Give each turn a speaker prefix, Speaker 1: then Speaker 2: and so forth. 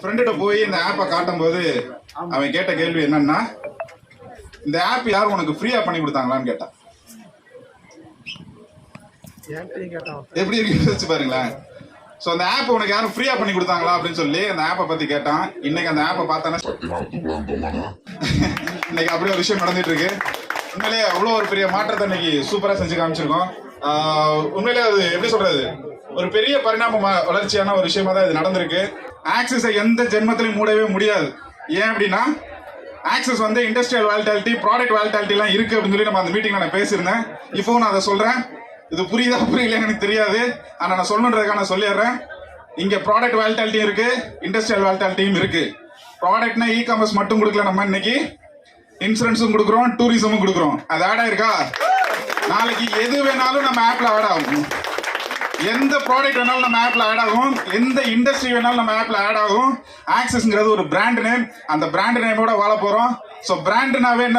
Speaker 1: ஃப்ரெண்ட்ட போய் இந்த ஆப்பை காட்டும் போது அவன் கேட்ட கேள்வி என்னன்னா, இந்த ஆப் யாரும் உனக்கு ஃப்ரீயா பண்ணி கொடுத்தாங்களான்னு கேட்டான். எப்படி இருக்கு யோசிச்சு பாருங்களேன். ஸோ அந்த ஆப் உனக்கு யாரும் ஃப்ரீயா பண்ணி கொடுத்தாங்களா அப்படின்னு சொல்லி அந்த ஆப்பை பத்தி கேட்டான். இன்னைக்கு அந்த ஆப்பை பார்த்தானே இன்னைக்கு அப்படியே ஒரு விஷயம் நடந்துட்டு இருக்கு. உண்மையிலேயே அவ்வளோ ஒரு பெரிய மாற்றத்தை இன்னைக்கு சூப்பரா செஞ்சு காமிச்சிருக்கோம். உண்மையிலே அது எப்படி சொல்றது, ஒரு பெரிய பரிணாம வளர்ச்சியான ஒரு விஷயமா தான் இது நடந்திருக்கு. ஆக்சிஸை எந்த ஜென்மத்திலையும் மூடவே முடியாது. ஏன் அப்படின்னா ஆக்சிஸ் வந்து இண்டஸ்ட்ரியல் வாலிட்டாலிட்டி, ப்ராடக்ட் வாலிட்டாலிட்டி எல்லாம் இருக்கு அப்படின்னு சொல்லி நம்ம அந்த மீட்டிங்ல நான் பேசியிருந்தேன். இப்பவும் நான் அதை சொல்றேன். இது புரியுதா புரியல எனக்கு தெரியாது, ஆனா நான் சொல்லணுன்றதுக்காக நான் சொல்லிடுறேன். இங்க ப்ராடக்ட் வாலிட்டாலிட்டியும் இருக்கு, இண்டஸ்ட்ரியல் வாலிட்டாலிட்டியும் இருக்கு. ப்ராடக்ட்னா இ காமர்ஸ் மட்டும் கொடுக்கல, நம்ம இன்னைக்கு இன்சூரன்ஸும் கொடுக்குறோம், டூரிசமும் கொடுக்குறோம். அது ஆட் ஆயிருக்கா? நாளைக்கு எது வேணாலும் நம்ம ஆப்ல ஆட் ஆகும். எந்த ப்ராடக்ட் வேணாலும் நம்ம ஆப்ல ஆட் ஆகும், எந்த இண்டஸ்ட்ரி வேணாலும் நம்ம ஆப்ல ஆட் ஆகும். ஆக்சஸ்ங்கிறது ஒரு பிராண்ட் நேம், அந்த பிராண்ட் நேமோட வாழ போறோம். ஸோ பிராண்ட்னாவே என்ன